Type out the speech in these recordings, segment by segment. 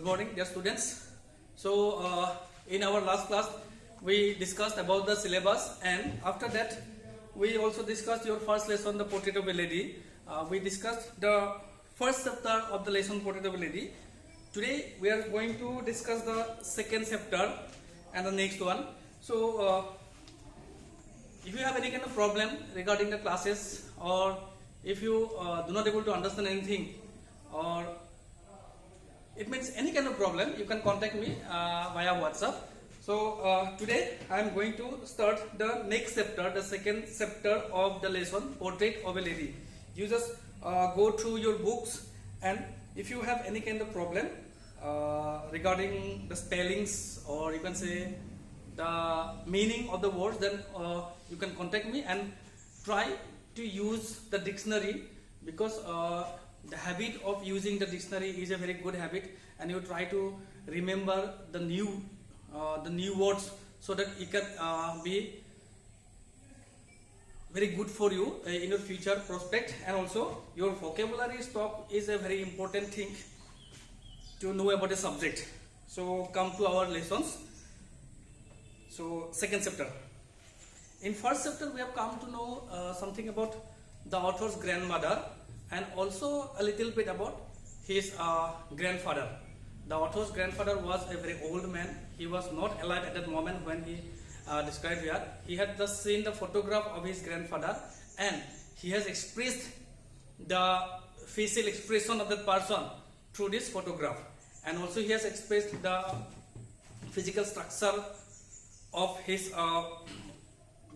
morning, dear students. So, in our last class, we discussed about the syllabus, and after that, we also discussed your first lesson, the portrait of a lady. We discussed the first chapter of the lesson, portrait of a lady. Today, we are going to discuss the second chapter and the next one. So, if you have any kind of problem regarding the classes, or if you do not able to understand anything, or it means any kind of problem, you can contact me via WhatsApp. So today I am going to start the next chapter, the second chapter of the lesson, Portrait of a Lady. You just go through your books, and if you have any kind of problem regarding the spellings, or you can say the meaning of the words, then you can contact me and try to use the dictionary, because the habit of using the dictionary is a very good habit, and you try to remember the new words, so that it can be very good for you in your future prospect. And also your vocabulary stock is a very important thing to know about the subject. So come to our lessons. So second chapter. In first chapter we have come to know something about the author's grandmother, and also a little bit about his grandfather. The author's grandfather was a very old man. He was not alive at that moment when he described here. He had just seen the photograph of his grandfather, and he has expressed the facial expression of that person through this photograph, and also he has expressed the physical structure of his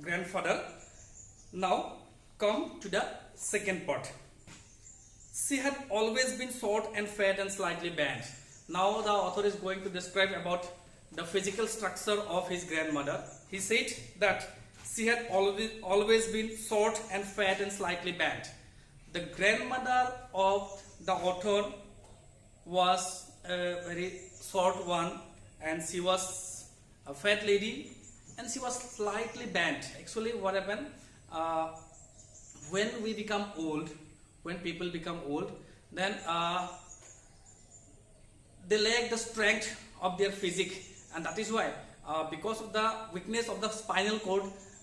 grandfather. Now come to the second part. She had always been short and fat and slightly bent. Now the author is going to describe about the physical structure of his grandmother. He said that she had always been short and fat and slightly bent. The grandmother of the author was a very short one, and she was a fat lady, and she was slightly bent. Actually, what happened when we become old? When people become old, then they lack the strength of their physique, and that is why because of the weakness of the spinal cord,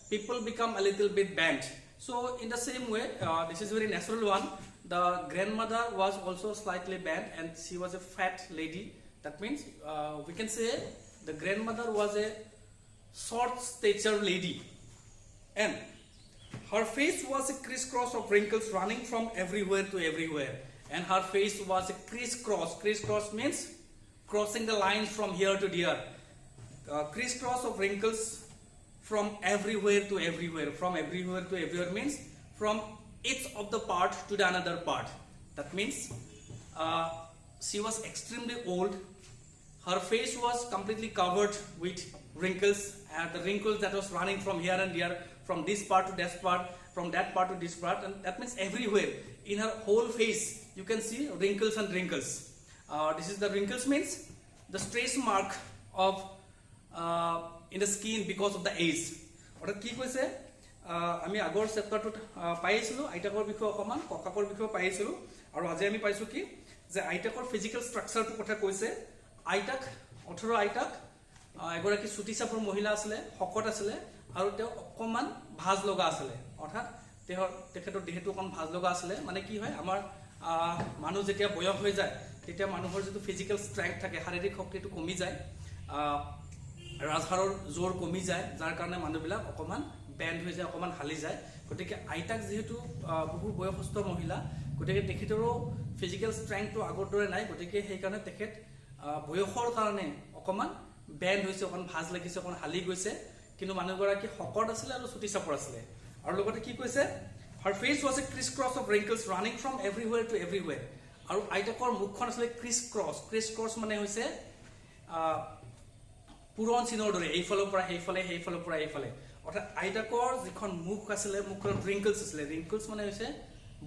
people become a little bit bent. So in the same way, this is very natural one. The grandmother was also slightly bent, and she was a fat lady. That means we can say the grandmother was a short stature lady, and her face was a crisscross of wrinkles running from everywhere to everywhere. And her face was a crisscross. Crisscross means crossing the lines from here to there. Crisscross of wrinkles from everywhere to everywhere. From everywhere to everywhere means from each of the part to the another part. That means she was extremely old. Her face was completely covered with wrinkles, and the wrinkles that was running from here and there, from this part to that part, from that part to this part, and that means everywhere in her whole face you can see wrinkles and wrinkles. This is the wrinkles means the stretch mark of in the skin because of the age. অর্থাৎ কি কৈছে, আমি আগৰ চেপ্টাৰটোত পাইছিলো আইতাকৰ বিষয়ে, অকমান ককাকৰ বিষয়ে পাইছিলো, আৰু আজি আমি পাইছো কি যে আইতাকৰ ফিজিক্যাল স্ট্ৰাকচাৰটো কথা কৈছে। আইতাক অথৰ আইতাক এগৰাকী চুটি চাপৰ মহিলা আছিলে, শকত আছিলে, আৰু তেওঁ অকমান ভাজ লগা আছিলে। অৰ্থাৎ তেখেতৰ দেহটো অকমান ভাজ লগা আছিলে। মানে কি হয়, আমাৰ মানুহ যেতিয়া বয়স হৈ যায়, তেতিয়া মানুহৰ যিটো ফিজিক্যাল ষ্ট্ৰেংথ থাকে, শাৰীৰিক শক্তিটো কমি যায়, ৰাজহাড়ৰ জোৰ কমি যায়, যাৰ কাৰণে মানুহবিলাক অকমান বেণ্ড হৈ যায়, অকমান হালি যায়। গতিকে আইতাক যিহেতু বহু বয়সস্থ মহিলা, গতিকে তেখেতৰো ফিজিক্যাল ষ্ট্ৰেংথটো আগৰ দৰে নাই। গতিকে সেইকাৰণে তেখেত বয়সৰ কাৰণে অকমান বেণ্ড হৈছে, অকমান ভাজ লাগিছে, অকমান হালি গৈছে। কিন্তু মানুহগৰাকী শকত আছিলে আৰু চুটি চাপৰ আছিলে। আৰু লগতে কি কৈছে, her face was a crisscross of wrinkles running from everywhere to everywhere. আৰু আইতাকৰ মুখখন আছিলে ক্ৰিছ ক্ৰছ মানে হৈছে পুৰণ চিনৰ দৰে, এইফালৰ পৰা সেইফালে, সেইফালৰ পৰা এইফালে। অৰ্থাৎ আইতাকৰ যিখন মুখ আছিলে, মুখখনত ৰিংকলছ আছিলে। ৰিংকলছ মানে হৈছে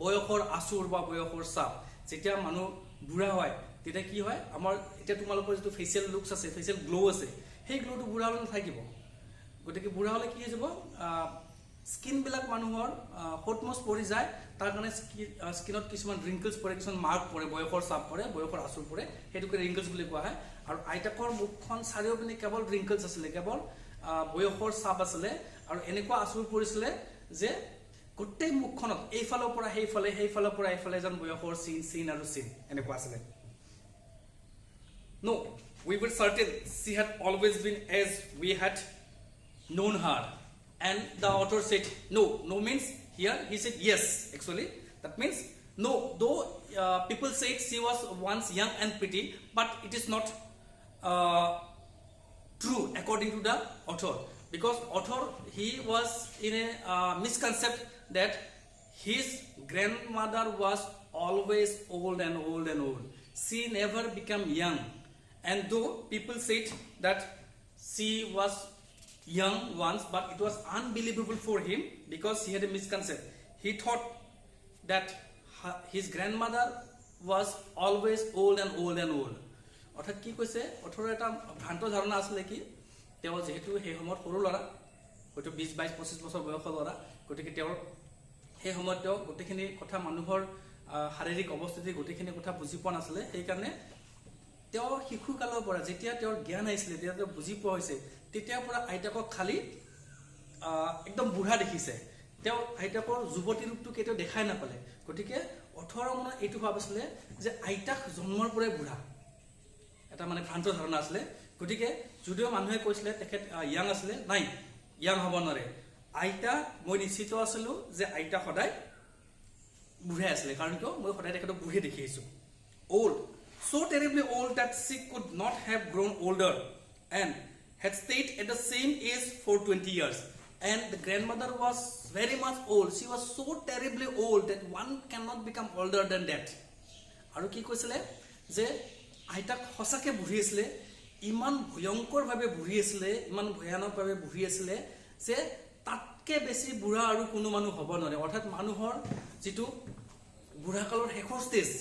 বয়সৰ আচুৰ বা বয়সৰ চাপ। যেতিয়া মানুহ বুঢ়া হয়, তেতিয়া কি হয়, আমাৰ এতিয়া তোমালোকৰ যিটো ফেচিয়েল লুকছ আছে, ফেচিয়েল গ্লো আছে, সেই গ্লোটো বুঢ়া হ'লে নাথাকিব। গতিকে বুঢ়া হ'লে কি হৈ যাব, স্কিন বিলাক মানুহৰ হটমস পৰি যায় তাৰ কাৰণে স্কিনত কিছুমান ৰিংকলছ পৰে কিছুমান মাৰ্ক পৰে বয়সৰ ছাপ পৰে বয়সৰ আচুৰ পৰে হেতুকে ৰিংকলছ বুলি কোৱা হয় আৰু আইতাকৰ মুখখন চাৰিওপিনে কেৱল ৰিংকলছ আছিল কেৱল বয়সৰ ছাপ আছিল আৰু এনেকুৱা আচুৰ পৰিছিল যে গোটেই মুখখনত এইফালৰ পৰা সেইফালৰ পৰা এইফালে যেন বয়সৰ চিন আৰু চিন এনেকুৱা আছিল No, we were certain she had always been as we had known her. And the author said, no means here he said yes, actually. That means no, though people said she was once young and pretty, but it is not true according to the author. Because author, he was in a misconcept that his grandmother was always old and old and old. She never became young. And though people said that she was young once, but it was unbelievable for him because he had a misconception. He thought that his grandmother was always old and old and old. অর্থাৎ কি কৈছে অথৰ এটা ভ্ৰান্ত ধাৰণা আছিল কি তেওঁ যেহেতু সেই সময়ত সৰু ল'ৰা হয়তো 20 22 25 বছৰ বয়সৰ ল'ৰা গতিকে তেওঁৰ সেই সময়ত তেওঁ গোটেইখিনি কথা মানুহৰ শাৰীৰিক অৱস্থিতি গোটেইখিনি কথা বুজি পোৱা নাছিলে সেই কাৰণে তেওঁ শিশু কালৰ পৰা যেতিয়া তেওঁৰ জ্ঞান আহিছিল তেতিয়া তেওঁ বুজি পোৱা হৈছে তেতিয়াৰ পৰা আইতাকক খালি একদম বুঢ়া দেখিছে তেওঁ আইতাকৰ যুৱতী ৰূপটো কেতিয়াও দেখাই নাপালে গতিকে 18 মনত এইটো ভাবিছিল যে আইতাক জন্মৰ পৰাই বুঢ়া এটা মানে ভ্ৰান্ত ধাৰণা আছিল গতিকে যদিও মানুহে কৈছিল তেখেত ইয়াং আছিল নাই ইয়াং হ'ব নোৱাৰে আইতা মই নিশ্চিত আছিলো যে আইতা সদায় বুঢ়া আছিল কাৰণ কিয় মই সদায় তেখেতক বুঢ়ী দেখি আহিছো old so terribly old that she could not have grown older and had stayed at the same age for 20 years and the grandmother was very much old she was so terribly old that one cannot become older than that aru ki koisile je aita hosake buhi asile iman bhoyankor bhabe buhi asile iman bhoyanok bhabe buhi asile je tatke beshi bura aru kono manu hobo nore orthat manuhor jitu bura kalor hekhor stage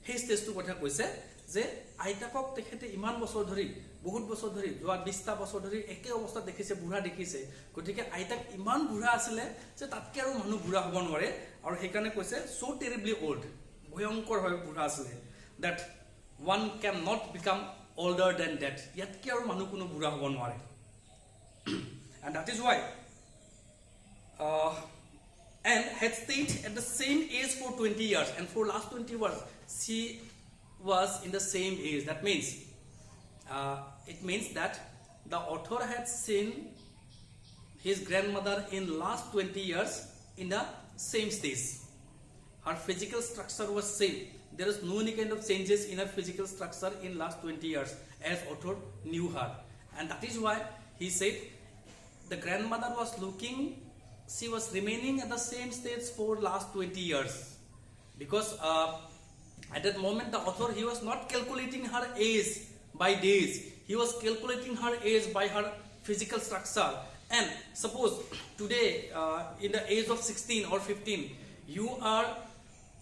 সেই স্টেজটো কথা কৈছে যে আইতাকক তেখেতে ইমান বছৰ ধৰি বহুত বছৰ ধৰি যোৱা 20টা বছৰ ধৰি একে অৱস্থাত দেখিছে বুঢ়া দেখিছে গতিকে আইতাক ইমান বুঢ়া আছিলে যে তাতকে আৰু মানুহ বুঢ়া হ'ব নোৱাৰে আৰু সেই কাৰণে কৈছে সো টেৰিবলি ওল্ড ভয়ংকৰ হয় বুঢ়া আছিলে that one can not become older than that ইয়াতকে আৰু মানুহ কোনো বুঢ়া হ'ব নোৱাৰে and that is why and had stayed at the same age for 20 years and for last 20 years she was in the same age that means it means that the author had seen his grandmother in last 20 years in the same stage her physical structure was same there is no any kind of changes in her physical structure in last 20 years as author knew her and that is why he said the grandmother was looking she was remaining at the same stage for last 20 years because at that moment the author he was not calculating her age by days he was calculating her age by her physical structure and suppose today in the age of 16 or 15 you are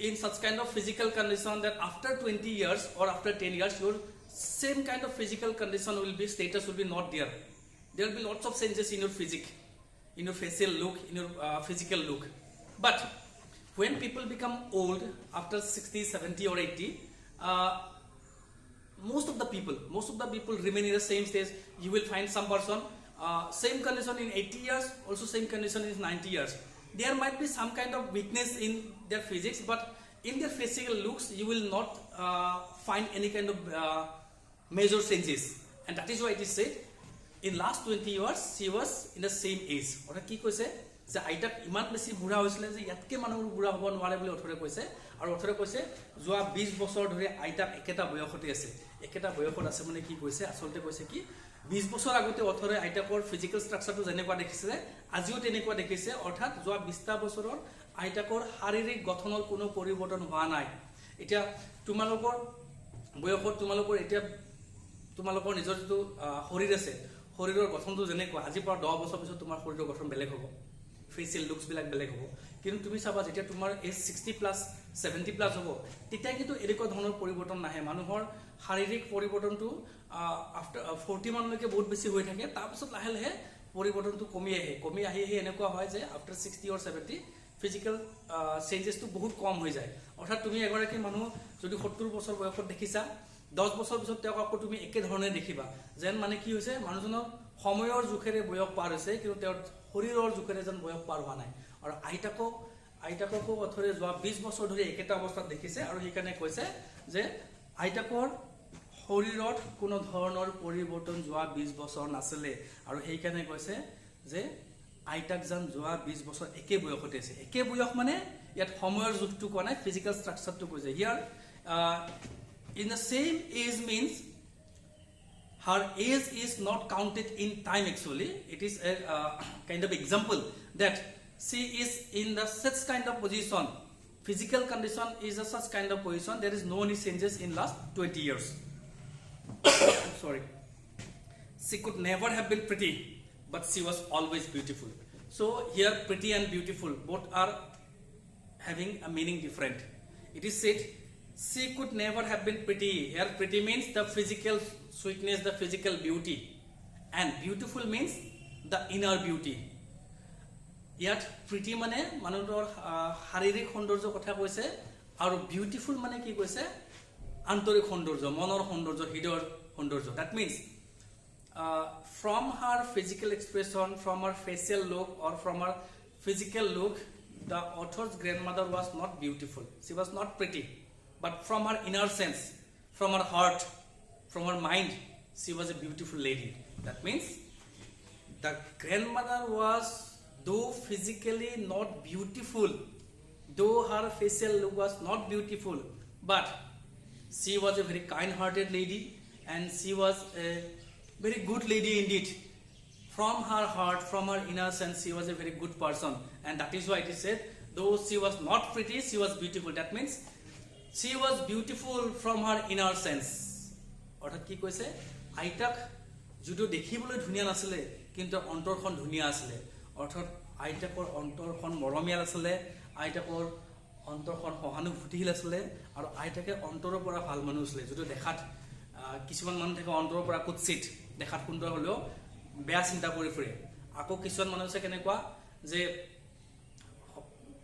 in such kind of physical condition that after 20 years or after 10 years your same kind of physical condition will be status will be not there there will be lots of changes in your physique in your facial look in your physical look but when people become old after 60 70 or 80 most of the people remain in the same stage you will find some person same condition in 80 years also same condition in 90 years there might be some kind of weakness in their physics but in their physical looks you will not find any kind of major changes and that is why it is said in last 20 years she was in the same age ora ki koise যে আইতাক ইমান বেছি বুঢ়া হৈছিল যে ইয়াতকে মানুহৰ বুঢ়া হ'ব নোৱাৰে বুলি অথৰে কৈছে আৰু অথৰে কৈছে যোৱা 20 বছৰ ধৰি আইতাক একেটা বয়সতে আছে একেটা বয়সত আছে মানে কি কৈছে আসলতে কৈছে কি 20 বছৰ আগতে অথৰে আইতাকৰ ফিজিক্যাল স্ট্ৰাকচাৰটো যেনেকুৱা দেখিছিলে আজিও তেনেকুৱা দেখিছে অৰ্থাৎ যোৱা 20টা বছৰৰ আইতাকৰ শাৰীৰিক গঠনৰ কোনো পৰিৱৰ্তন হোৱা নাই এতিয়া তোমালোকৰ বয়সত তোমালোকৰ এতিয়া তোমালোকৰ নিজৰ যেটো শৰীৰ আছে শৰীৰৰ গঠনটো যেনেকুৱা আজি পৰা 10 বছৰ পিছত তোমাৰ শৰীৰৰ গঠন বেলেগ হ'ব facial looks বিলাক বেলেগ হ'ব কিন্তু তুমি চাবা যেতিয়া তোমাৰ এজ 60 প্লাস 70 প্লাস হ'ব তেতিয়া কিন্তু এৰিক ধৰণৰ পৰিৱৰ্তন নাহে মানুহৰ শাৰীৰিক পৰিৱৰ্তনটো আফটাৰ 40 মানলৈকে বহুত বেছি হৈ থাকে তাৰ পিছত লাহে লাহে পৰিৱৰ্তনটো কমি আহি এনেকুৱা হয় যে আফটাৰ 60 or 70 ফিজিকেল চেঞ্জেছটো বহুত কম হৈ যায় অৰ্থাৎ তুমি এগৰাকী মানুহ যদি 70 বছৰ বয়সত দেখিছা 10 বছৰ পিছত তেওঁক আকৌ তুমি একে ধৰণে দেখিবা যেন মানে কি হৈছে মানুহজনৰ সময়ৰ জোখেৰে বয়স পাৰ হৈছে কিন্তু তেওঁৰ শৰীৰৰ জোখেৰে যেন বয়স পাৰ হোৱা নাই আৰু আইতাককো অথৰে যোৱা 20 বছৰ ধৰি একেটা অৱস্থাত দেখিছে আৰু সেইকাৰণে কৈছে যে আইতাকৰ শৰীৰত কোনো ধৰণৰ পৰিৱৰ্তন যোৱা 20 বছৰ নাছিলে আৰু সেইকাৰণে কৈছে যে আইতাক যেন যোৱা 20 বছৰ একে বয়সতে আছে একে বয়স মানে ইয়াত সময়ৰ যুগটো কোৱা নাই ফিজিক্যাল স্ট্ৰাকচাৰটো কৈছে হিয়াৰ in the same age means her age is not counted in time actually it is a kind of example that she is in the such kind of position physical condition is a such kind of position there is no any changes in last 20 years sorry she could never have been pretty but she was always beautiful so here pretty and beautiful both are having a meaning different it is said she could never have been pretty here pretty means the physical sweetness the physical beauty and beautiful means the inner beauty yet pretty mane manudor sharirik saundarjo kotha koise aru beautiful mane ki koise antorik saundarjo monor saundarjo hidor saundarjo that means from her physical expression from her facial look or from her physical look the author's grandmother was not beautiful she was not pretty but from her inner sense from her heart from her mind she was a beautiful lady that means the grandmother was though physically not beautiful though her facial look was not beautiful but she was a very kind hearted lady and she was a very good lady indeed from her heart from her inner sense she was a very good person and that is why it is said though she was not pretty she was beautiful that means she was beautiful from her inner sense অর্থাৎ কি কৈছে আইতাক যদিও দেখিবলৈ ধুনিয়া নাছিলে কিন্তু অন্তৰখন ধুনিয়া আছিল অৰ্থাৎ আইতাকৰ অন্তৰখন মৰমিয়াল আছিল আইতাকৰ অন্তৰখন সহানুভূতিশীল আছিল আৰু আইতাকে অন্তৰৰ পৰা ভাল মানুহ আছিল যদিও দেখাত কিছুমান মানুহ থাকে অন্তৰৰ পৰা কুৎসিত দেখাত সুন্দৰ হলেও বেয়া চিন্তা কৰি ফুৰে আকৌ কিছুমান মানুহ আছে কেনেকুৱা যে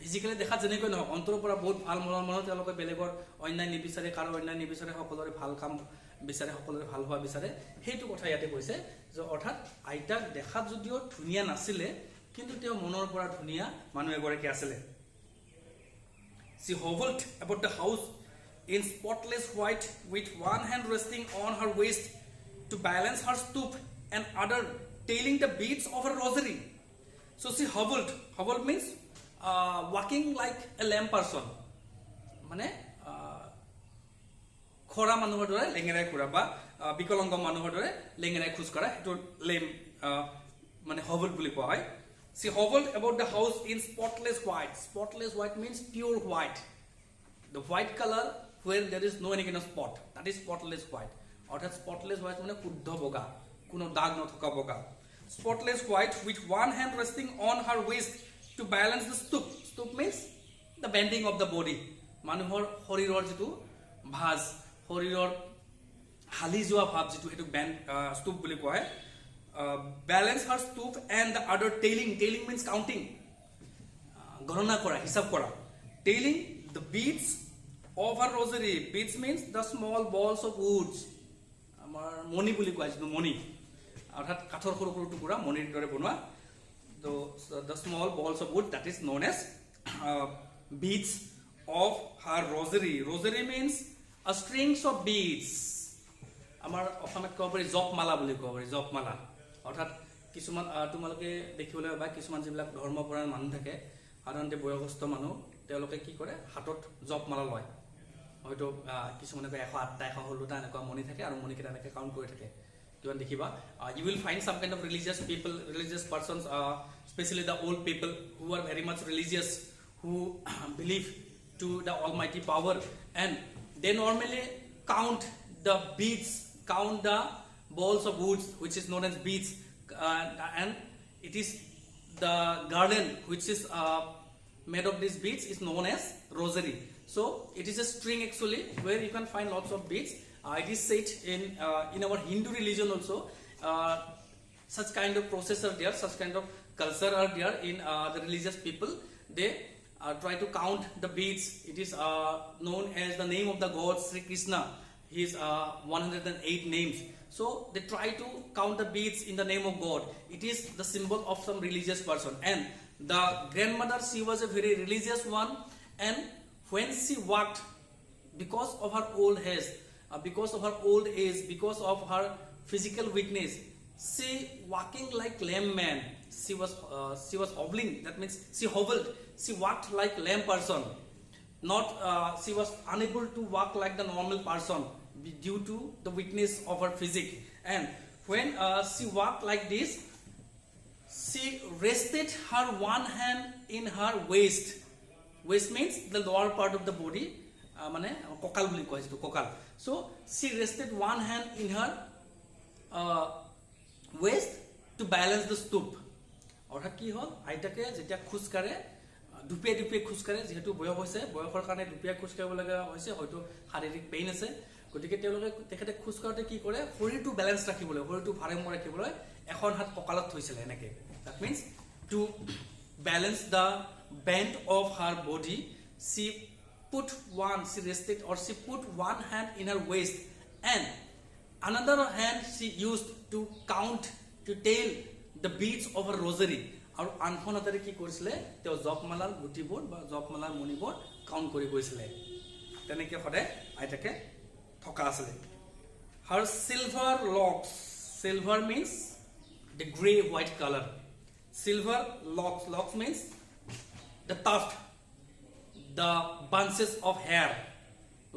ফিজিক্যালি দেখাত যেনেকৈ নহয় অন্তৰৰ পৰা বহুত ভাল মনৰ মানুহ তেওঁলোকে বেলেগৰ অন্যায় নিবিচাৰে কাৰো অন্যায় নিবিচাৰে সকলোৰে ভাল কাম বিচাৰে সকলোৰে ভাল হোৱা বিচাৰে সেইটো কথা ইয়াতে কৈছে যে অৰ্থাৎ আইতাক দেখাত যদিও ধুনিয়া নাছিলে কিন্তু তেওঁ মনৰ পৰা ধুনিয়া মানুহ এগৰাকী আছিল she hovered about the house in spotless white with one hand resting on her waist to balance her stoop and other tailing the beads of her rosary so she hovered means walking like a lame person মানে খৰা মানুহৰ দৰে লেঙেৰাই খুৰা বা বিকলংগ মানুহৰ দৰে লেঙেৰাই খুজ কৰা এটো lame মানে hovered বুলি কোৱা হয় she hovered about the house in spotless white means pure white the white color where there is no any kind of spot that is spotless white অর্থাৎ spotless white মানে শুদ্ধ বগা কোনো দাগ নথকা বগা spotless white with one hand resting on her waist to balance the stoop means the bending of the body মানুহৰ শৰীৰৰ যেটো ভাজ শৰীৰৰ হালি যোৱা ভাব যেটো হেতু বেন্ড stoop বুলি কয় balance her stoop and the other tailing means counting গণনা কৰা হিসাব কৰা tailing the beads of her rosary beads means the small balls of woods আমাৰ মণি বুলি কোৱা যেটো মণি অৰ্থাৎ কাঠৰ সৰু সৰু টুকুৰা মণিৰ দৰে বনোৱা the small balls of wood that is known as beads of her rosary means a strings of beads আমাৰ অসমত কোৱা পৰি জপমালা বুলি কোৱা পৰি জপমালা অৰ্থাৎ কিছুমান তোমালোকে দেখিবলৈ বা কিছুমান যিবিলাক ধৰ্মপৰায়ণ মানুহ থাকে সাধাৰণতে বয়সস্থ মানুহ তেওঁলোকে কি কৰে হাতত জপমালা লয় হয়তো কিছুমানে 108টা 116টা এনেকুৱা মণি থাকে আৰু মণি কেইটা এনেকৈ কাউন্ট কৰি থাকে কিমান দেখিবা you will find some kind of religious persons especially the old people who are very much religious who believe to the almighty power and they normally count the beads count the balls of woods which is known as beads and it is the garland which is made of these beads is known as rosary so it is a string actually where you can find lots of beads it is said in our Hindu religion also Such kind of process are there, such kind of culture are there in the religious people. They try to count the beads. It is known as the name of the god Sri Krishna. His 108 names. So they try to count the beads in the name of God. It is the symbol of some religious person. And the grandmother, she was a very religious one. And when she walked, because of her old age, because of her physical weakness, she walking like lame man. She was hobbling. That means she hobbled. She walked like lame person. Not she was unable to walk like the normal person due to the weakness of her physique. And when she walked like this, she rested her one hand in her waist. Waist means the lower part of the body. Mane kokal boli koy to kokal. So she rested one hand in her waist to balance the stoop. অর্থাৎ কি হল আইতাকে যেতিয়া খুজ কাৰে দুপিয়া দুপিয়া খুজ কাৰে যেহেতু বয়স হৈছে বয়সৰ কাৰণে দুপিয়া খুজ কাৰিব লগা হৈছে হয়তো শাৰীৰিক পেইন আছে গতিকে তেওঁলোকে তেখেতে খুজ কাৰোতে কি কৰে শৰীৰটো বেলেন্স ৰাখিবলৈ শৰীৰটো ভাৰসাম্য ৰাখিবলৈ এখন হাত কঁকালত থৈছিলে এনেকে that means to balance the bend of her body she put one hand in her waist and another hand she used to count to tell the beads of her rosary আৰু আনখন হাতেৰে কি কৰিছিলে তেওঁ জপমালাৰ গুটিবোৰ বা জপমালাৰ মণিবোৰ কাউন্ট কৰি গৈছিলে তেনেকে সদায় আইতাকে থকা আছিল her silver locks silver means the gray white color silver locks means the tuft the bunches of hair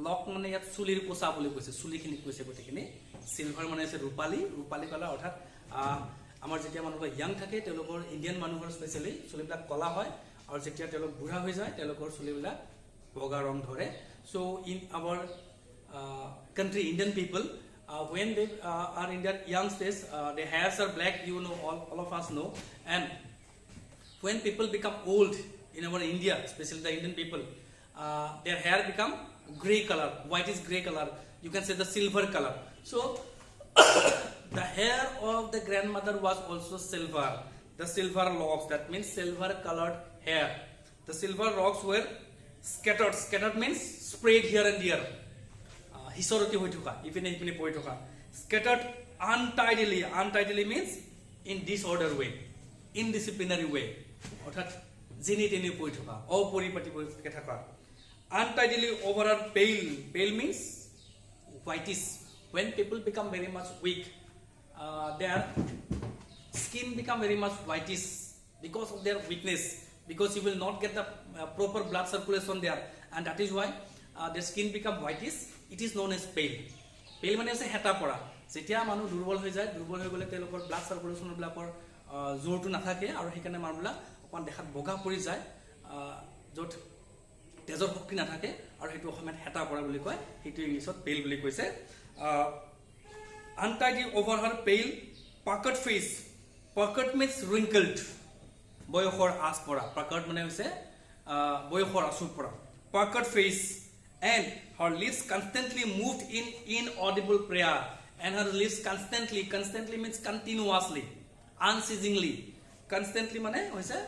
lock মানে ইয়াত চুলিৰ কোছা বুলি কৈছে চুলিখিনি কৈছে গটেখিনি silver মানে আছে ৰূপালী কলা অৰ্থাৎ আমাৰ যেতিয়া মানুহ ইয়াং থাকে তেওঁলোকৰ ইণ্ডিয়ান মানুহৰ স্পেশালি চুলিবিলাক কলা হয় আৰু যেতিয়া তেওঁলোক বুঢ়া হৈ যায় তেওঁলোকৰ চুলিবিলাক বগা ৰং ধৰে so in our country Indian people when they are in their young stage their hairs are black you know all of us know and when people become old in our India especially the Indian people their hair become gray color whitish gray color you can say the silver color so the hair of the grandmother was also silver the silver locks that means silver colored hair the silver locks were scattered means spread here and there hisoroti hoi thoka ipine poi thoka scattered untidily means in disorder way indisciplinary way orthat jini teni poi thoka oporipati poi thoka untidily over her pale means whitish when people become very much weak their skin become very much whitish because of their weakness because you will not get the proper blood circulation there and that is why their skin become whitish it is known as pale মানে আছে হেতা পৰা যেতিয়া মানুহ দুৰ্বল হৈ যায় দুৰ্বল হৈ গলে তেওঁলোকৰ ব্লাড সাৰ্কুলেশন ব্লাকৰ জোৰটো নাথাকে আৰু সেইকাৰণে মানুহবিলাক অকন দেখাত বগা পৰি যায় যত তেজৰ শক্তি নাথাকে আৰু হেতু অসমত হেতা পৰা বুলি কয় হেতু ইংলিছত পেল বুলি কৈছে untidy over her pale puckered face puckered means wrinkled boyohor aspora puckered mane hoise boyohor asupora puckered face and her lips constantly moved in inaudible prayer and her lips constantly means continuously unceasingly constantly mane hoise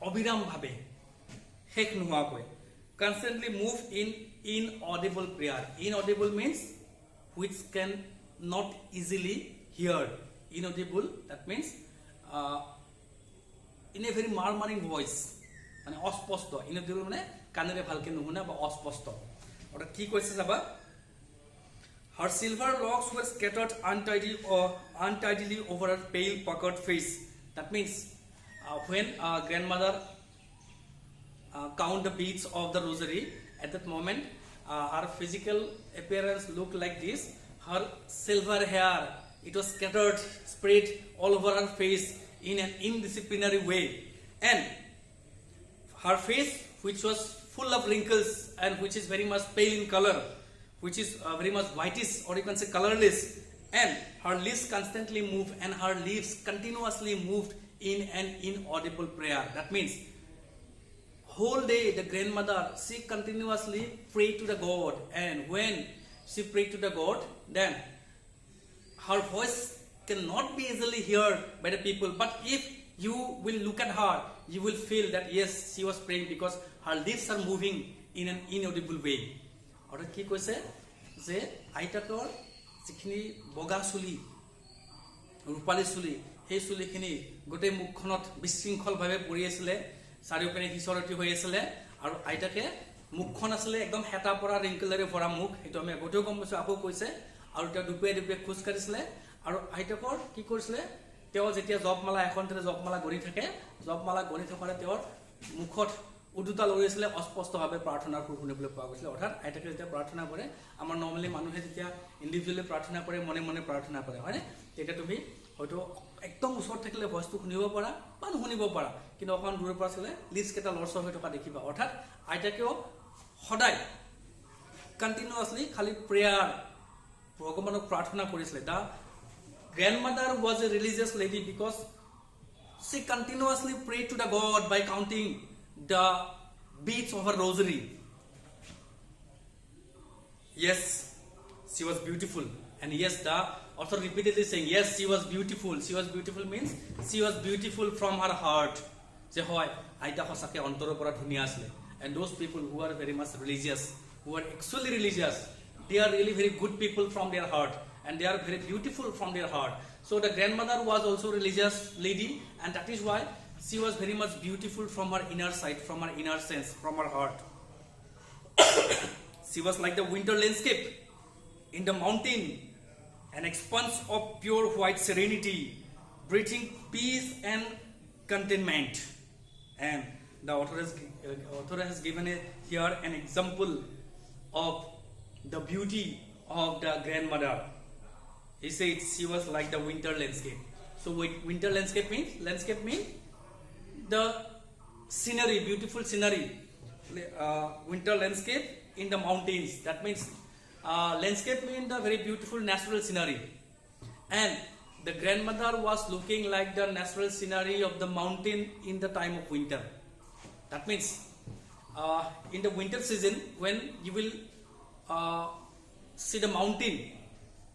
অবিরাম ভাবে হেক নোহোৱা কই constantly moved in inaudible prayer inaudible means which can not easily heard inaudible that means in a very murmuring voice মানে অস্পষ্ট inaudible মানে কানেৰে ভালকে নুশুনা বা অস্পষ্ট ওটা কি কইছে যাবা her silver locks were scattered untidily over her pale puckered face that means when grandmother count the beads of the rosary at that moment her physical appearance looked like this her silver hair it was scattered spread all over her face in an indisciplinary way and her face which was full of wrinkles and which is very much pale in color which is very much whitish or you can say colorless and her lips constantly moved and her lips continuously moved in an inaudible prayer that means whole day the grandmother she continuously prayed to the god and when she prayed to the god then her voice cannot be easily heard by the people. But if you will look at her, you will feel that yes, she was praying because her lips are moving in an inaudible way. অর্থাৎ কি কৈছে যে আইতাকৰ যিখিনি বগা চুলি ৰূপালী চুলি সেই চুলিখিনি গোটেই মুখখনত বিশৃংখলভাৱে পৰি আছিলে, চাৰিওপিনে হিচৰতি হৈ আছিলে, আৰু আইতাকে মুখখন আছিলে একদম হেতা পৰা ৰিংকলেৰে ভৰা মুখ। সেইটো আমি আগতেও গম পাইছোঁ, আকৌ কৈছে। আৰু তেওঁ দুপৰীয়া দুপৰীয়া খোজ কাঢ়িছিলে। আৰু আইতাকৰ কি কৰিছিলে, তেওঁ যেতিয়া জপমালা এখন জপমালা গঢ়ি থাকে, জপমালা গঢ়ি থকাতে তেওঁৰ মুখত উদুতাল উৰিছিলে, অস্পষ্টভাৱে প্ৰাৰ্থনাৰ সুৰ শুনিবলৈ পোৱা গৈছিলে। অৰ্থাৎ আইতাকে যেতিয়া প্ৰাৰ্থনা কৰে, আমাৰ নৰ্মেলি মানুহে যেতিয়া ইণ্ডিভিজুৱেলি প্ৰাৰ্থনা কৰে, মনে মনে প্ৰাৰ্থনা কৰে, হয়নে? তেতিয়া তুমি হয়তো একদম ওচৰত থাকিলে ভইচটো শুনিব পাৰা বা নুশুনিব পাৰা, কিন্তু অকণমান দূৰৰ পৰা চালে লিপছকেইটা লৰচৰ হৈ থকা দেখিবা। অৰ্থাৎ আইতাকেও সদায় কণ্টিনিউৱাছলি খালি প্ৰেয়াৰ, ভগৱানক প্ৰাৰ্থনা কৰিছিলে। The grandmother was a religious lady because she continuously prayed to the God by counting the beads of her rosary. Yes, she was beautiful. And yes, the author repeatedly saying, yes, she was beautiful. She was beautiful means she was beautiful from her heart. Je hoy aita hosake ontorer pora dhuniya asle. And those people who are very much religious, who are actually religious, they are really very good people from their heart, and they are very beautiful from their heart. So the grandmother was also a religious lady, and that is why she was very much beautiful from her inner side, from her inner sense, from her heart. She was like the winter landscape in the mountain, an expanse of pure white serenity, breathing peace and contentment. And the author has given here an example of the beauty of the grandmother. He said she was like the winter landscape. So winter landscape means the scenery, beautiful scenery. Winter landscape in the mountains. That means landscape means the very beautiful natural scenery. And the grandmother was looking like the natural scenery of the mountain in the time of winter. That means in the winter season, when you will see the mountain,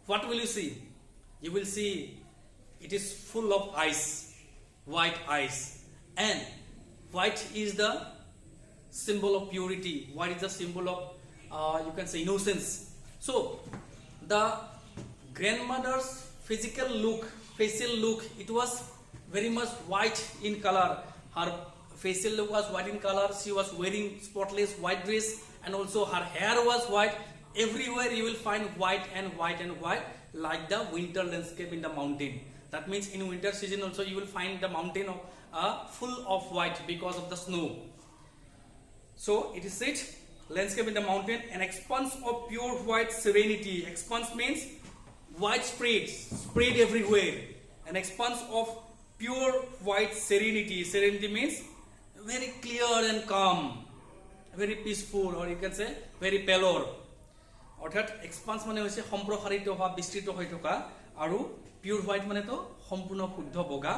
what will you see? You will see it is full of ice, white ice, and white is the symbol of purity. White is the symbol of you can say innocence. So the grandmother's physical look, facial look, it was very much white in color. Her facial look was white in color. She was wearing spotless white dress, and also her hair was white. Everywhere you will find white and white and white, like the winter landscape in the mountain. That means in winter season also you will find the mountain full of white because of the snow. So it is said, landscape in the mountain, an expanse of pure white serenity. Expanse means widespread, spread everywhere. An expanse of pure white serenity. Serenity means very clear and calm, very peaceful, or you can say very pallor. অৰ্থাৎ expanse মানে হৈছে সম্প্ৰসাৰিত হোৱা, বিস্তৃত হৈ থকা, আৰু pure white মানে তো সম্পূৰ্ণ শুদ্ধ বগা।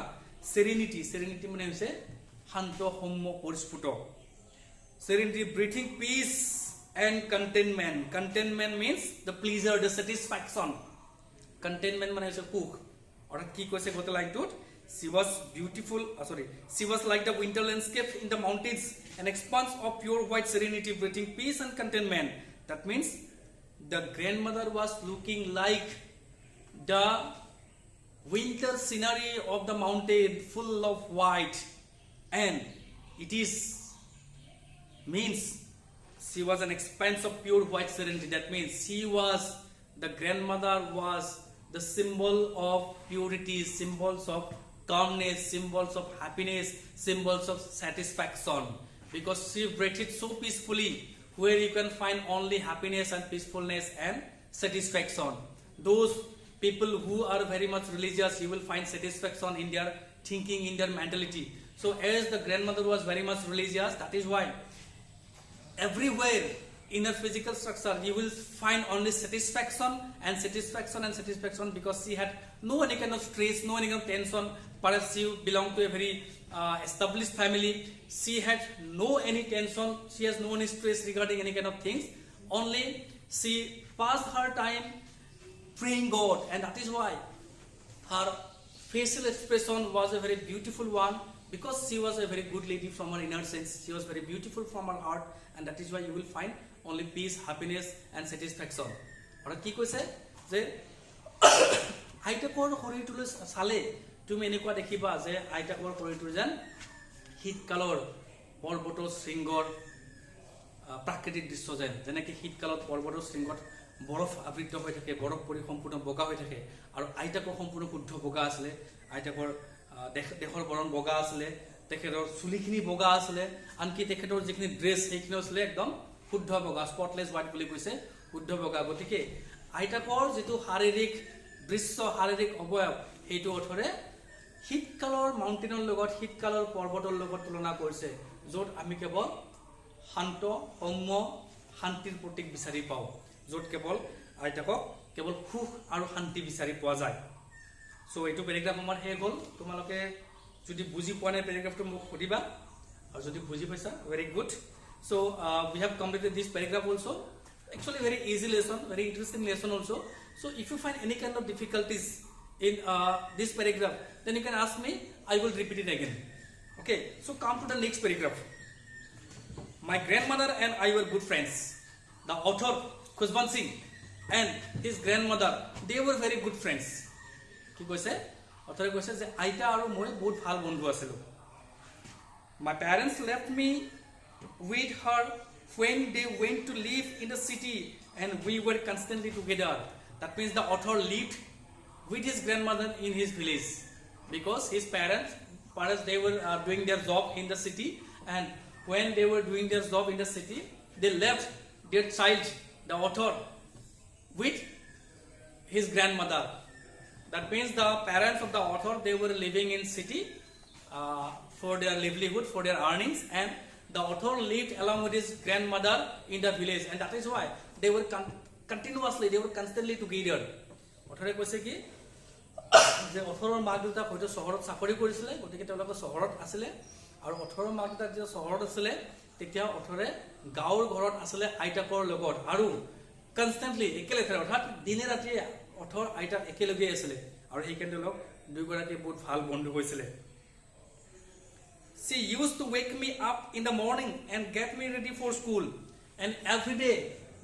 সেৰেনিটি, সেৰেনিটি মানে হৈছে শান্ত, সৌম্য, পৰিস্ফুট। Serenity, breathing peace and containment. Containment means the pleasure, the satisfaction. Containment মানে হৈছে সুখ। অৰ্থাৎ কি কৈছে গোটেই লাইনটোত, she was beautiful, she was like the winter landscape in the mountains, an expanse of pure white serenity, breathing peace and contentment. That means the grandmother was looking like the winter scenery of the mountain, full of white, and it is means she was an expanse of pure white serenity. That means the grandmother was the symbol of purity, symbols of calmness, symbols of happiness, symbols of satisfaction, because she breathed so peacefully, where you can find only happiness and peacefulness and satisfaction. Those people who are very much religious, you will find satisfaction in their thinking, in their mentality. So as the grandmother was very much religious, that is why everywhere in her physical structure you will find only satisfaction and satisfaction and satisfaction, because she had no any kind of stress, no any kind of tension. Perhaps she belonged to a very established family. She had no any tension, she has no any stress regarding any kind of things. Only she passed her time praying God, and that is why her facial expression was a very beautiful one because she was a very good lady from her inner sense. She was very beautiful from her heart, and that is why you will find only peace, happiness, and satisfaction. Or কি কৈছে যে আইতাকৰ শৰীৰটোলৈ চালে তুমি এনেকুৱা দেখিবা যে আইতাকৰ শৰীৰটো যেন শীতকালৰ পৰ্বতৰ শৃংগৰ প্ৰাকৃতিক দৃশ্য যেনেকৈ শীতকালত পৰ্বতৰ শৃংগত বৰফ আবৃত হৈ থাকে, বৰফ পৰি সম্পূৰ্ণ বগা হৈ থাকে, আৰু আইতাকৰ সম্পূৰ্ণ শুদ্ধ বগা আছিলে। আইতাকৰ দেহৰ বৰণ বগা আছিলে, তেখেতৰ চুলিখিনি বগা আছিলে, আনকি তেখেতৰ যিখিনি ড্ৰেছ সেইখিনি আছিলে একদম শুদ্ধ বগা, স্পটলেছ হোৱাইট বুলি কৈছে, শুদ্ধ বগা। গতিকে আইতাকৰ যিটো শাৰীৰিক দৃশ্য, শাৰীৰিক অৱয়ব, সেইটো অৰ্থৰে শীতকালৰ মাউণ্টেইনৰ লগত, শীতকালৰ পৰ্বতৰ লগত তুলনা কৰিছে, য'ত আমি কেৱল শান্ত, সৌম্য, শান্তিৰ প্ৰতীক বিচাৰি পাওঁ, য'ত কেৱল আইতাকক কেৱল সুখ আৰু শান্তি বিচাৰি পোৱা যায়। চ' এইটো পেৰেগ্ৰাফ আমাৰ শেষ হ'ল। তোমালোকে যদি বুজি পোৱা নাই পেৰেগ্ৰাফটো মোক সুধিবা, আৰু যদি বুজি পাইছা ভেৰি গুড। চ' উই হেভ কমপ্লিটেড দিছ paragraph also'. Actually very easy lesson, very interesting lesson also. So if you find any kind of difficulties in this paragraph, then you can ask me, I will repeat it again. Okay, so come to the next paragraph. My grandmother and I were good friends. The author Khushbant Singh and his grandmother, they were very good friends. কি কৈছে? author কৈছে যে আইতা আৰু মই বহুত ভাল বন্ধু আছিলোঁ। My parents left me with her when they went to live in the city and we were constantly together. That means the author lived with his grandmother in his village because his parents they were doing their job in the city, and when they were doing their job in the city, they left their child, the author, with his grandmother. That means the parents of the author, they were living in city for their livelihood, for their earnings, and the author lived along with his grandmother in the village, and that is why they were continuously, they were constantly together. author কৈছে কি যে authorৰ মাক দেউতাক হয়তো চহৰত চাকৰি কৰিছিলে, গতিকে তেওঁলোকে চহৰত আছিলে, আৰু authorৰ মাক দেউতাক যেতিয়া চহৰত আছিলে তেতিয়া authorৰে গাঁৱৰ ঘৰত আছিলে আইতাকৰ লগত, আৰু কনষ্টেণ্টলি একেলগে, অৰ্থাৎ দিনে ৰাতিয়ে author আইতাক একেলগে আছিলে, আৰু সেইকাৰণে তেওঁলোক দুয়োগৰাকী বহুত ভাল বন্ধু হৈছিলে। She used to wake me up in the morning and get me ready for school. And every day,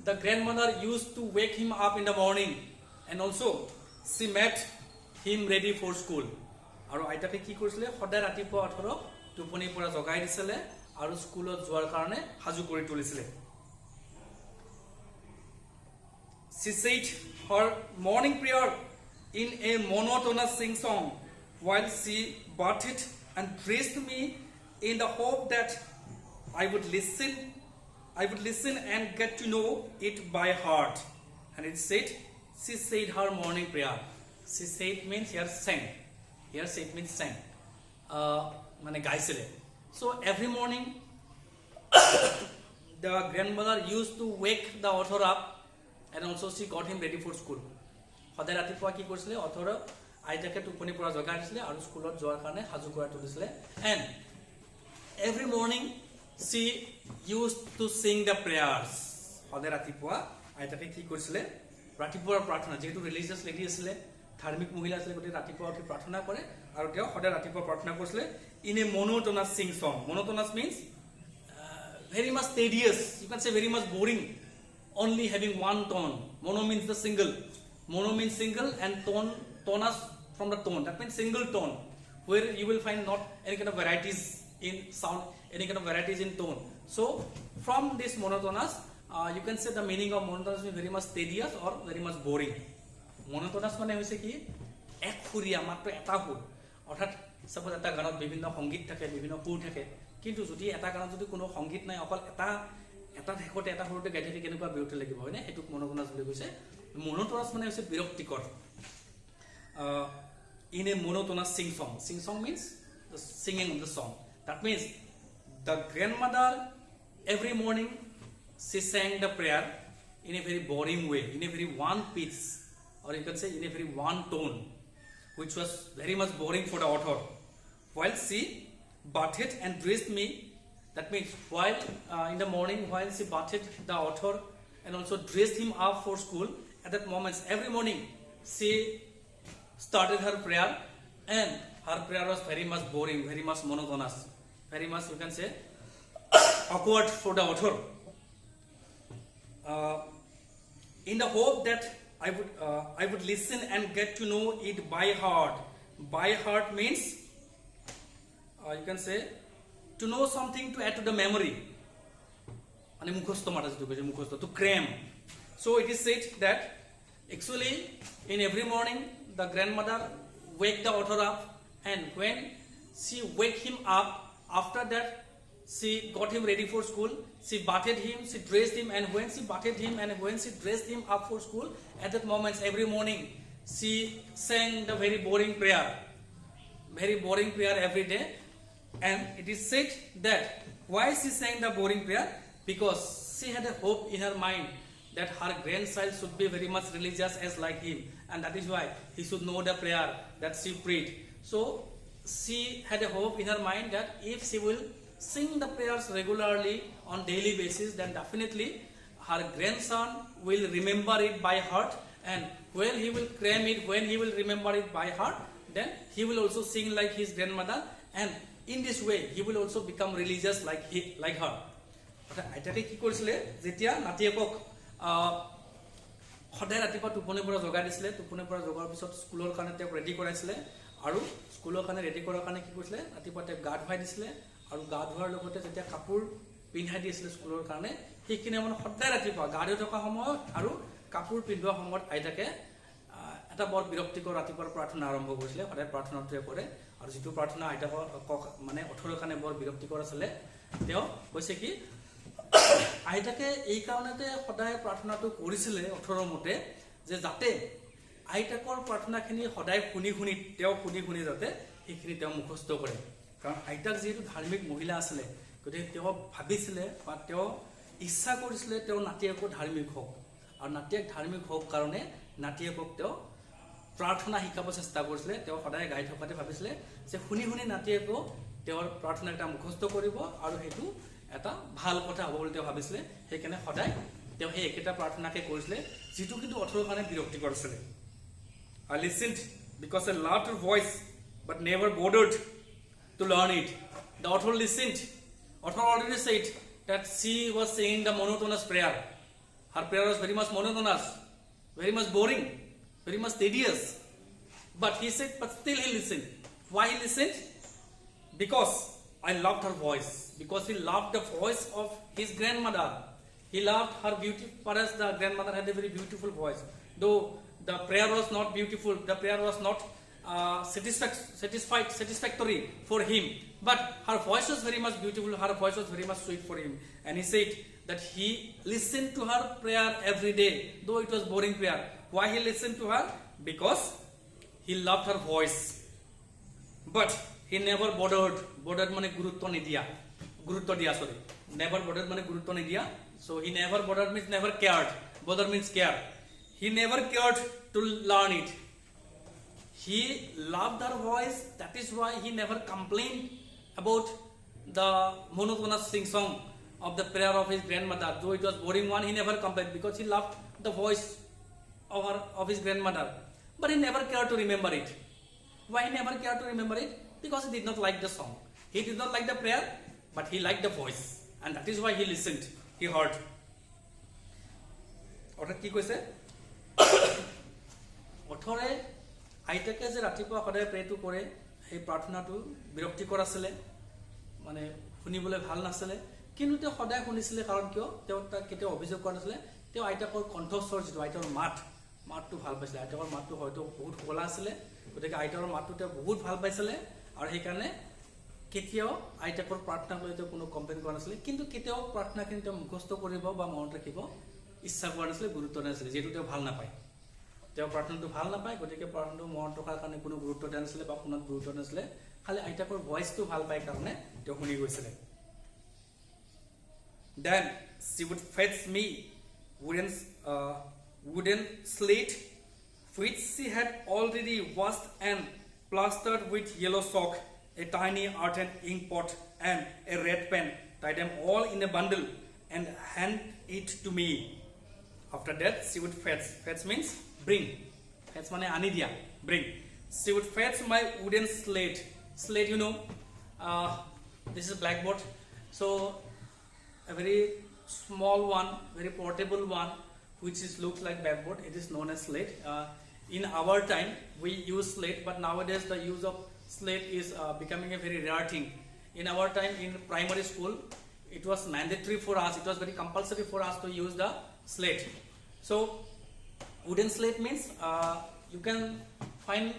the grandmother used to wake him up in the morning. And also, she made him ready for school. আৰু আইতাকে কি কৰিছিলে? সদায় ৰাতিপুৱা অথৰক টোপনিৰ পৰা জগাই দিছিলে আৰু স্কুলত যোৱাৰ কাৰণে সাজু কৰি তুলিছিলে। She said her morning prayer in a monotonous sing-song while she bathed and dressed me in the hope that I would listen and get to know it by heart. And it said, she said her morning prayer. She said means here sang. Here said means sang. Mane gaisile. So every morning the grandmother used to wake the author up, and also she got him ready for school. সদায় ৰাতিপুৱা কি কৰিছিলে? author আইতাকে টোপনিৰ পৰা জগাই দিছিলে আৰু স্কুলত যোৱাৰ কাৰণে সাজু কৰাই তুলিছিলে। And every morning she used to sing the prayers. সদায় ৰাতিপুৱা আইতাকে কি কৰিছিলে? ৰাতিপুৱাৰ প্ৰাৰ্থনা, যেহেতু ৰিলিজিয়াছ লেডি আছিলে, ধাৰ্মিক মহিলা আছিলে, গতিকে ৰাতিপুৱা উঠি প্ৰাৰ্থনা কৰে, আৰু তেওঁ সদায় ৰাতিপুৱা প্ৰাৰ্থনা কৰিছিলে in a monotonous sing song. Monotonous means very much tedious, you can say very much boring, only having one tone. Mono means the single, mono means single, and tonus from the tone, that means single tone, where you will find not any kind of varieties in sound, any kind of varieties in tone. So from this monotonous, you can say the meaning of monotonous is very much tedious or very much boring. Monotonous মানে হৈছে কি? একসুৰীয়া, মাত্ৰ এটা সুৰ। অৰ্থাৎ suppose এটা গানত বিভিন্ন সংগীত থাকে, বিভিন্ন সুৰ থাকে, কিন্তু যদি এটা গানত যদি কোনো সংগীত নাই, অকল এটা ঠেকতে এটা সুৰতে গাই থাকে, কেনেকুৱা বিৰক্তি লাগিব, হয়নে? এইটোক monotonous বুলি কৈছে। monotonous মানে হৈছে বিৰক্তিকৰ। In a monotonous sing song. Sing song means the singing of the song. That means the grandmother every morning she sang the prayer in a very boring way, in a very one pitch, or you can say in a very one tone, which was very much boring for the author. While she bathed and dressed me, that means while in the morning, while she bathed the author and also dressed him up for school, at that moment, every morning she started her prayer, and her prayer was very much boring, very much monotonous, very much, you can say, awkward for the author. In the hope that I would listen and get to know it by heart. By heart means, you can say, to know something to add to the memory. To cram. So it is said that actually in every morning the grandmother wake the author up, and when she wake him up, after that she got him ready for school, she bathed him, she dressed him, and when she bathed him and when she dressed him up for school, at that moment every morning she sang the very boring prayer every day. And it is said that why she sang the boring prayer? Because she had a hope in her mind that her grandchild should be very much religious as like him, and that is why he should know the prayer that she prayed. So she had a hope in her mind that if she will sing the prayers regularly on daily basis, then definitely her grandson will remember it by heart, and when he will cram it, when he will remember it by heart, then he will also sing like his grandmother, and in this way he will also become religious like her. আইতাকে কি কৰিছিলে যেতিয়া নাতিয়েকক সদায় ৰাতিপুৱা টোপনিৰ পৰা জগাই দিছিলে, টোপনিৰ পৰা জগাৰ পিছত স্কুলৰ কাৰণে তেওঁক ৰেডি কৰাইছিলে, আৰু স্কুলৰ কাৰণে ৰেডি কৰাৰ কাৰণে কি কৰিছিলে ৰাতিপুৱা তেওঁক গা ধুৱাই দিছিলে, আৰু গা ধোৱাৰ লগতে যেতিয়া কাপোৰ পিন্ধাই দিছিলে স্কুলৰ কাৰণে, সেইখিনি মানে সদায় ৰাতিপুৱা গা ধুই থকা সময়ত আৰু কাপোৰ পিন্ধোৱা সময়ত আইতাকে এটা বৰ বিৰক্তিকৰ ৰাতিপুৱাৰ প্ৰাৰ্থনা আৰম্ভ কৰিছিলে। সদায় প্ৰাৰ্থনাটোৱে কৰে, আৰু যিটো প্ৰাৰ্থনা আইতাকৰ মানে অথৰৰ কাৰণে বৰ বিৰক্তিকৰ আছিলে, তেওঁ কৈছে কি আইতাকে এই কাৰণতে সদায় প্ৰাৰ্থনাটো কৰিছিলে অথৰৰ মতে, যে যাতে আইতাকৰ প্ৰাৰ্থনাখিনি সদায় শুনি শুনি যাতে সেইখিনি তেওঁ মুখস্থ কৰে। কাৰণ আইতাক যিহেতু ধাৰ্মিক মহিলা আছিলে, গতিকে তেওঁ ভাবিছিলে বা তেওঁ ইচ্ছা কৰিছিলে তেওঁ নাতিয়েকো ধাৰ্মিক হওক, আৰু নাতিয়েক ধাৰ্মিক হওক কাৰণে নাতিয়েকক তেওঁ প্ৰাৰ্থনা শিকাব চেষ্টা কৰিছিলে। তেওঁ সদায় গাই থকাতে ভাবিছিলে যে শুনি নাতিয়েকো তেওঁৰ প্ৰাৰ্থনা এটা মুখস্থ কৰিব, আৰু সেইটো এটা ভাল কথা হ'ব বুলি তেওঁ ভাবিছিলে। সেইকাৰণে সদায় তেওঁ সেই একেটা প্ৰাৰ্থনাকে কৰিছিলে, যিটো কিন্তু অথৰৰ কাৰণে বিৰক্তিকৰ আছিলে। I listened because I loved her voice but never bothered to learn it. The author listened. Author already said that she was saying the monotonous prayer. Her prayer was very much monotonous, very much boring, very much tedious. But he said, but still he listened. Why he listened? Because I loved her voice. Because he loved the voice of his grandmother. He loved her beauty. Perhaps the grandmother had a very beautiful voice. Though the prayer was not beautiful, the prayer was not satisfactory for him. But her voice was very much beautiful. Her voice was very much sweet for him. And he said that he listened to her prayer every day, though it was boring prayer. Why he listened to her? Because he loved her voice. But he never bothered. Bothered mane gurutto nidiya. Gurutto diya, sorry. Never bothered mane gurutto nidiya. So he never bothered means never cared. Bother means care. He never cared to learn it. He loved her voice. That is why he never complained about the monotonous sing-song of the prayer of his grandmother. Though it was boring one, he never complained because he loved the voice of his grandmother. But he never cared to remember it. Why he never cared to remember it? Because he did not like the song. He did not like the prayer, but he liked the voice. And that is why he listened. He heard. অৰ্থাৎ কি কৈছে অথৰে আইতাকে যে ৰাতিপুৱা সদায় প্ৰেটো কৰে, সেই প্ৰাৰ্থনাটো বিৰক্তিকৰ আছিলে, মানে শুনিবলৈ ভাল নাছিলে, কিন্তু তেওঁ সদায় শুনিছিলে। কাৰণ কিয়? তেওঁ তাক কেতিয়াও অভিযোগ কৰা নাছিলে। তেওঁ আইতাকৰ কণ্ঠস্বৰ যিটো আইতাৰ মাতটো ভাল পাইছিলে। আইতাকৰ মাতটো হয়তো বহুত শুৱলা আছিলে, গতিকে আইতাকৰ মাতটো তেওঁ বহুত ভাল পাইছিলে, আৰু সেইকাৰণে কেতিয়াও আইতাকৰ প্ৰাৰ্থনাক লৈ তেওঁ কোনো কমপ্লেইন কৰা নাছিলে। কিন্তু কেতিয়াও প্ৰাৰ্থনাখিনি তেওঁ মুখস্থ কৰিব বা মনত ৰাখিব ইচ্ছা কৰা নাছিলে, গুৰুত্ব নাছিলে, যিহেতু তেওঁ ভাল নাপায়। তেওঁ প্ৰাৰ্থনাটো ভাল নাপায়, গতিকে প্ৰাৰ্থনাটো মনত ৰখাৰ কাৰণে কোনো গুৰুত্ব দিয়া নাছিলে বা শুনাত গুৰুত্ব নাছিলে। খালি আইতাকৰ ভইচটো ভাল পায় কাৰণে তেওঁ শুনি গৈছিলে। Then she would fetch me wooden slate which she had already washed and plastered with yellow chalk, a tiny earthen ink pot and a red pen, tie them all in a bundle and hand it to me. After that she would fetch. Fetch means bring. Fetch mane ani dia, bring. she would fetch my wooden slate. Slate, you know, this is blackboard. So a very small one, very portable one, which is looks like blackboard. It is known as slate. In our time, we use slate, but nowadays the use of slate is becoming a very rare thing. In our time, in primary school, it was mandatory for us. It was very compulsory for us to use the slate. So wooden slate means you can find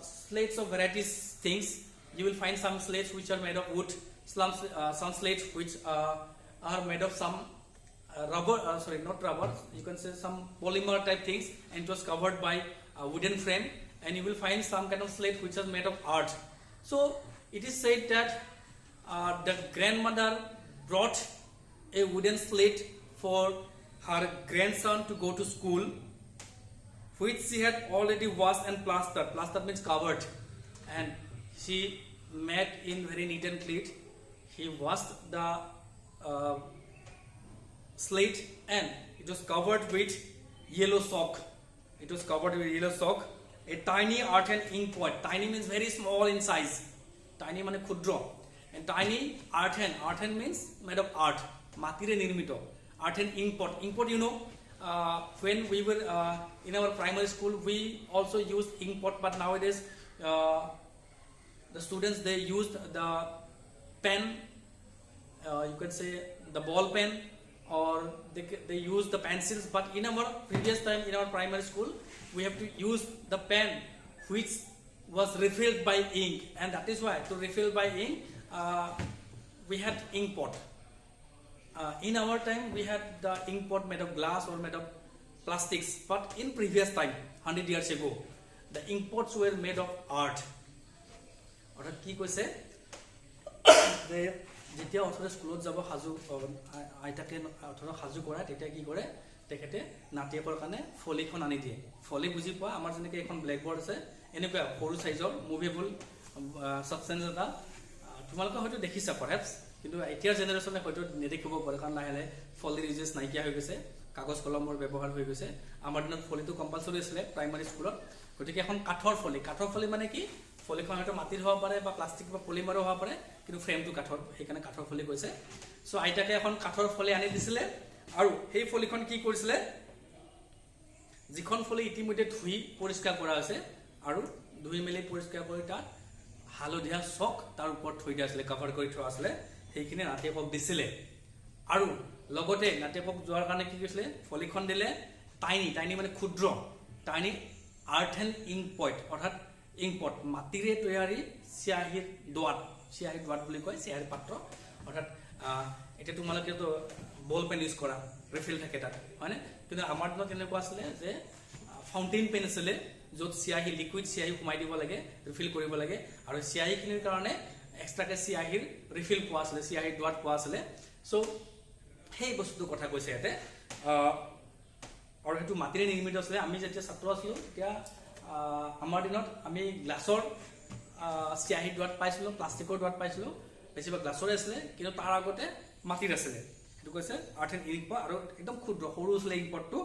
slates of varieties things. You will find some slates which are made of wood, some slates which are made of some rubber, sorry, not rubber, you can say some polymer type things, and it was covered by a wooden frame. And you will find some kind of slate which is made of art. So it is said that the grandmother brought a wooden slate for her grandson to go to school, which she had already washed and plastered. Plastered means covered, and she made in very neat and clean. He washed the slate, and it was covered with yellow chalk. It was covered with yellow chalk. A tiny earthen ink pot. Tiny means very small in size. Tiny means khudro. And tiny earthen means made of art. Matire nirmito. Earthen ink pot. Ink pot, you know, when we were in our primary school, we also used ink pot, but nowadays the students, they used the pen, you can say the ball pen, or they use the pencils. But in our previous time, in our primary school, we have to use the pen which was refilled by ink, and that is why to refill by ink we had ink pot. In our time, we had the ink pot made of glass or made of plastics, but in previous time, 100 years ago, the ink pots were made of art. অর্থাৎ কি কৈছে যে যেতিয়া অথৰে স্কুলত যাব হাজু আইতাকে অথৰ হাজু কৰা, তেতিয়া কি কৰে তেখেতে নাতিয়েকৰ কাৰণে ফলিখন আনি দিয়ে। ফলি বুজি পোৱা, আমাৰ যেনেকৈ এখন ব্লেকবোৰ্ড আছে, এনেকুৱা সৰু সাইজৰ মুভেবল সাবষ্টেন্স এটা তোমালোকে হয়তো দেখিছা পাৰহেপছ, কিন্তু এতিয়াৰ জেনেৰেশ্যনে হয়তো নেদেখিব পাৰে, কাৰণ লাহে লাহে ফলিৰ ইউজেছ নাইকিয়া হৈ গৈছে, কাগজ কলমৰ ব্যৱহাৰ হৈ গৈছে। আমাৰ দিনত ফলিটো কম্পালচৰি আছিলে প্ৰাইমাৰী স্কুলত। গতিকে এখন কাঠৰ ফলি মানে কি, ফলিখন হয়তো মাটিৰ হ'ব পাৰে বা প্লাষ্টিক বা পলিমাৰো হ'ব পাৰে, কিন্তু ফ্ৰেমটো কাঠৰ, সেইকাৰণে কাঠৰ ফলি কৈছে। চ' আইতাকে এখন কাঠৰ ফলি আনি দিছিলে, আৰু সেই ফলিখন কি কৰিছিলে, যিখন ফলি ইতিমধ্যে ধুই পৰিষ্কাৰ কৰা হৈছে, আৰু ধুই মেলি পৰিষ্কাৰ কৰি তাত হালধীয়া চক তাৰ ওপৰত থৈ দিয়া আছিলে, কভাৰ কৰি থোৱা আছিলে, সেইখিনি নাতিয়েকক দিছিলে। আৰু লগতে নাতিয়েকক যোৱাৰ কাৰণে কি কৰিছিলে, ফলিখন দিলে টাইনি মানে ক্ষুদ্ৰ, টাইনি আৰ্থেন ইংক পইণ্ট, অৰ্থাৎ ইংপট, মাটিৰে তৈয়াৰী চিয়াহীৰ দোৱাত বুলি কয়, চিয়াহীৰ পাত্ৰ। অৰ্থাৎ এতিয়া তোমালোকেতো বল পেন ইউজ কৰা, ৰিফিল থাকে তাত, হয়নে? কিন্তু আমাৰ দিনত এনেকুৱা আছিলে যে ফাউণ্টেইন পেন আছিলে, য'ত চিয়াহী, লিকুইড চিয়াহী সোমাই দিব লাগে, ৰিফিল কৰিব লাগে, আৰু চিয়াহীখিনিৰ কাৰণে এক্সট্ৰাকৈ চিয়াহীৰ ৰিফিল পোৱা আছিলে, চিয়াহীৰ দোৱাত পোৱা আছিলে। চ' সেই বস্তুটোৰ কথা কৈছে ইয়াতে, আৰু সেইটো মাটিৰে নিৰ্মিত আছিলে। আমি যেতিয়া ছাত্ৰ আছিলোঁ, তেতিয়া আমাৰ দিনত আমি গ্লাছৰ চিয়াহী দোৱাত পাইছিলোঁ, প্লাষ্টিকৰ দোৱাত পাইছিলোঁ, বেছিভাগ গ্লাছৰে আছিলে, কিন্তু তাৰ আগতে মাটিৰ আছিলে। সেইটো কৈছে আৰ্থেন ইংক পট, আৰু একদম ক্ষুদ্ৰ সৰু আছিলে ইংক পটটো,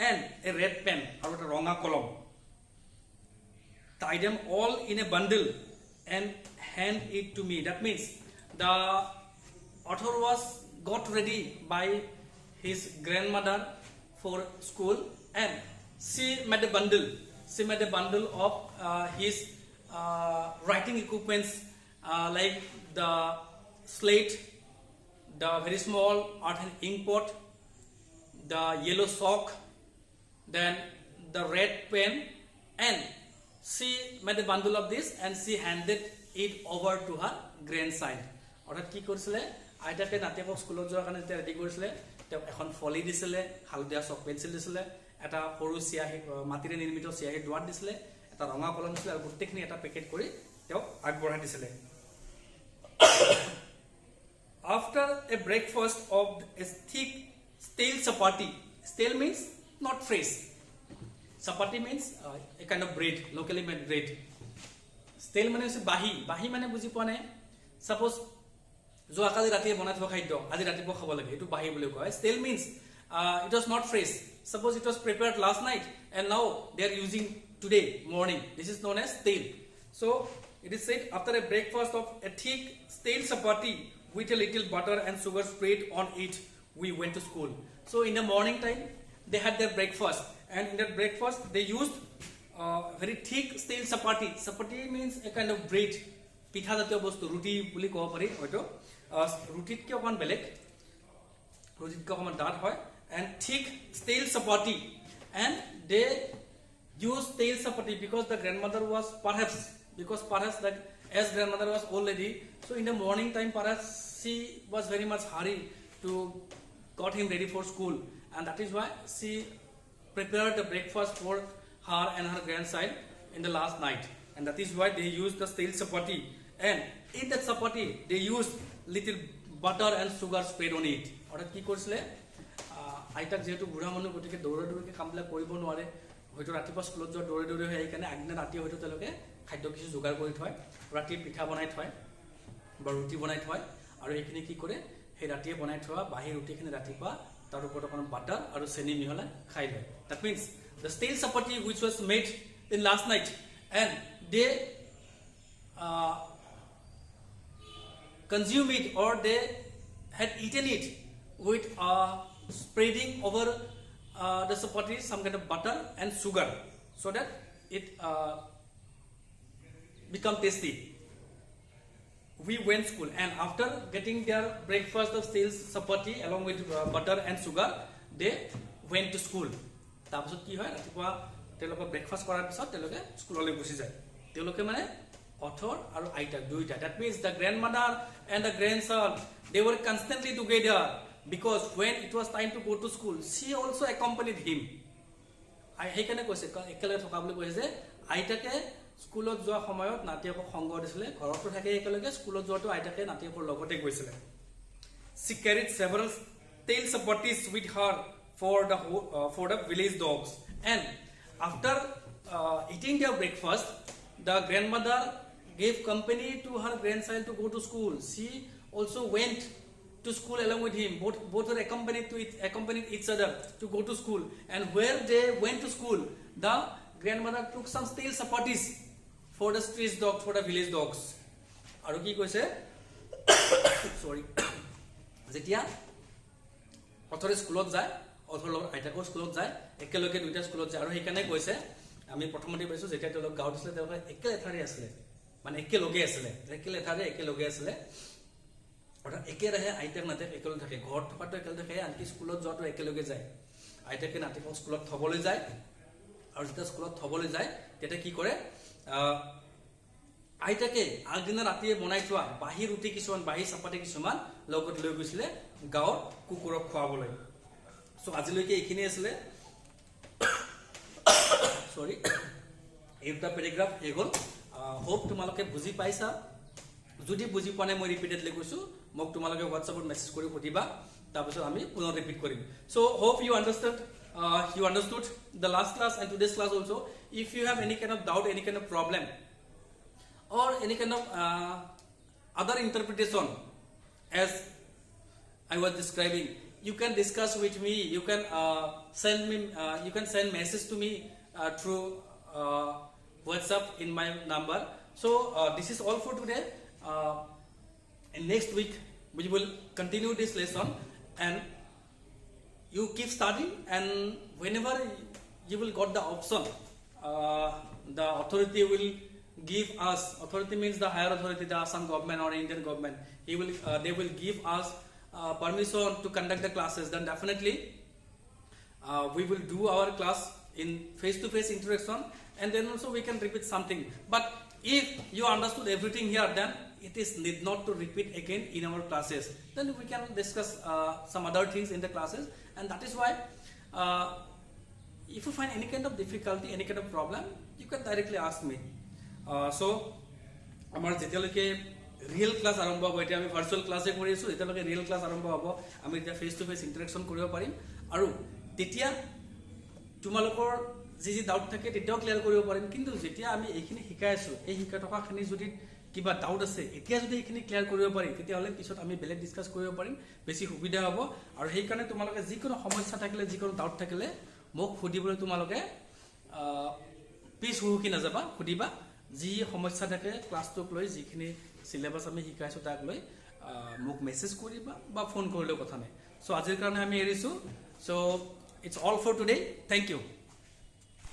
এণ্ড এ ৰেড পেন, আৰু এটা ৰঙা কলম। tie them all in a bundle and hand it to me. That means the author was got ready by his grandmother for school, and she made a bundle of his writing equipments, like the slate, the very small earthen ink pot, the yellow chalk, then the red pen, and she made a bundle of this and she handed it over to her grandson. অৰ্থাৎ কি কৰিছিলে, আইতাকে নাতিয়েকক স্কুলত যোৱাৰ কাৰণে যেতিয়া ready কৰিছিলে, তেওঁ এখন ফলি দিছিলে, হালধীয়া চক পেঞ্চিল দিছিলে, এটা সৰু চিয়াহী মাটিৰে নিৰ্মিত চিয়াহীৰ দোৱাত দিছিলে, এটা ৰঙা কলম দিছিলে, আৰু গোটেইখিনি এটা পেকেট কৰি তেওঁক আগবঢ়াই দিছিলে। After a breakfast of a thick stale chapati, stale means not fresh, chapati means a kind of bread, locally made bread. Stale মানে হৈছে বাহি মানে বুজি পোৱা নাই, suppose যোৱাকালি ৰাতিয়ে বনাই থোৱা খাদ্য আজি ৰাতিপুৱা খাব লাগে, এইটো বাহি বুলি কয়। Stale means it was not fresh. Suppose it was prepared last night and now they are using today morning. This is known as tail. So it is said after a breakfast of a thick stale chapati with a little butter and sugar spread on it, we went to school. So in the morning time they had their breakfast, and in that breakfast they used very thick stale chapati. Chapati means a kind of bread, pitha jatiyo bostu, ruti boli kobo pari hoito. Rutit ke okan belek, rutit ke okan dart hoy, and thick stale chapati, and they used stale chapati because the grandmother was perhaps that as grandmother was old lady, so in the morning time perhaps she was very much hurry to got him ready for school, and that is why she prepared the breakfast for her and her grandchild in the last night, and that is why they used the stale chapati, and in that chapati they used little butter and sugar spread on it. অর্থাৎ কি কৰিছিলে, আইতাক যেহেতু বুঢ়া মানুহ গতিকে দৌৰে দৌৰকে কামবিলাক কৰিব নোৱাৰে, হয়তো ৰাতিপুৱা স্কুলত যোৱা দৌৰে দৌৰে হয়, সেইকাৰণে আগদিনা ৰাতি হয়তো তেওঁলোকে খাদ্য কিছু যোগাৰ কৰি থয়, ৰাতি পিঠা বনাই থয় বা ৰুটি বনাই থয়, আৰু এইখিনি কি কৰে, সেই ৰাতিয়ে বনাই থোৱা বাহি ৰুটিখিনি ৰাতিপুৱা তাৰ ওপৰত অকণ বাটাৰ আৰু চেনি মিহলাই খাই লয়. That means the stale chapati which was made in last night, and they consume it, or they had eaten it with spreading over the chapati some kind of butter and sugar, so that it become tasty. We went school, and after getting their breakfast of stale chapati along with butter and sugar, they went to school. তাৰপিছত কি হয়, ৰাতিপুৱা তেওঁলোকে breakfast কৰাৰ পিছত তেওঁলোকে স্কুললৈ Gucci যায়. তেওঁলোকে মানে অথৰ আৰু আইতাক দুইটা, that means the grandmother and the grandson, they were constantly together, because when it was time to go to school she also accompanied him. সেইকাৰণে কৈছে একেলগে থকা বুলি কৈছে যে আইতাকে স্কুলত যোৱা সময়ত নাতিয়েকক সংগ দিছিলে, ঘৰতো থাকে একেলগে, স্কুলত যোৱাটো আইতাকে নাতিয়েকৰ লগতে গৈছিলে. She carried several stale chapatis with her for the village dogs, and after eating their breakfast the grandmother gave company to her grandchild to go to school. She also went to school along with him. Both were accompanied each other to go to school, and where they went to school the grandmother took some stale chapatis for the street dogs, for the village dogs. আৰু কি কৈছে, sorry, যেতিয়া অথৰে স্কুলত যায়, অথৰ লগত আইতাকৰ স্কুলত যায়, একেলগে দুইটা স্কুলত যায়, আৰু সেইকাৰণে কৈছে আমি প্ৰথমতে পাইছোঁ যেতিয়া তেওঁলোক গাঁৱত আছিলে তেওঁলোকে একেলেঠাৰে আছিলে, মানে একেলগে আছিলে, একেলগে আছিলে, অৰ্থাৎ একেৰাহে আইতাক নাতিয়েক একেলগে থাকে, ঘৰত থকাটো একেলগে থাকে, আনকি স্কুলত যোৱাটো একেলগে যায়. আইতাকে নাতিয়েকক স্কুলত থবলৈ যায়, আৰু যেতিয়া স্কুলত থবলৈ যায় তেতিয়া কি কৰে, আইতাকে আগদিনা ৰাতিয়ে বনাই থোৱা বাহি ৰুটি কিছুমান, বাহি চাপাতি কিছুমান লগত লৈ গৈছিলে গাঁৱত কুকুৰক খুৱাবলৈ. চ' আজিলৈকে এইখিনি আছিলে, সৰি এই দুটা পেৰাগ্ৰাফ হৈ গ'ল. হোপ তোমালোকে বুজি পাইছা, যদি বুজি পোৱা নাই মই ৰিপিটেডলি কৈছোঁ, মোক তোমালোকে হোৱাটছআপত মেছেজ কৰি সুধিবা, তাৰপিছত আমি পুনৰ ৰিপিট কৰিম. চ' hope you understood the last class and today's class also. If you have any kind of doubt, any kind of problem, or any kind of other interpretation as I was describing, you can discuss with me, you can send message to me through WhatsApp in my number. So this is all for today. In next week we will continue this lesson, and you keep studying, and whenever you will got the option, the authority will give us, authority means the higher authority, the Assam government or Indian government, they will give us permission to conduct the classes. Then definitely we will do our class in face-to-face interaction, and then also we can repeat something. But if you understood everything here, then it is need not to repeat again in our classes. Then we can discuss some other things in the classes, and that is why if you find any kind of difficulty, any kind of problem, you can directly ask me. So আমাৰ যেতিয়ালৈকে real class আৰম্ভ হ'ব, এতিয়া আমি virtual ক্লাছে কৰি আছোঁ, যেতিয়ালৈকে real class আৰম্ভ হ'ব আমি এতিয়া ফেচ টু ফেচ ইণ্টাৰেকশ্যন কৰিব পাৰিম, আৰু তেতিয়া তোমালোকৰ যি ডাউট থাকে তেতিয়াও ক্লিয়াৰ কৰিব পাৰিম. কিন্তু যেতিয়া আমি এইখিনি শিকাই আছোঁ, এই শিকাই থকাখিনি যদি কিবা ডাউট আছে, এতিয়া যদি এইখিনি ক্লিয়াৰ কৰিব পাৰি, তেতিয়াহ'লে পিছত আমি বেলেগ ডিছকাছ কৰিব পাৰিম, বেছি সুবিধা হ'ব. আৰু সেইকাৰণে তোমালোকে যিকোনো সমস্যা থাকিলে, যিকোনো ডাউট থাকিলে মোক সুধিবলৈ তোমালোকে প্লিজ হুকি নাযাবা সুধিবা যি সমস্যা থাকে ক্লাছটোক লৈ যিখিনি সিলেবাস আমি শিকাইছো তাক লৈ মোক মেছেজ কৰিবা বা ফোন কৰিলেও কথা নাই সো আজিৰ কাৰণে আমি এৰিছো so it's all for today thank you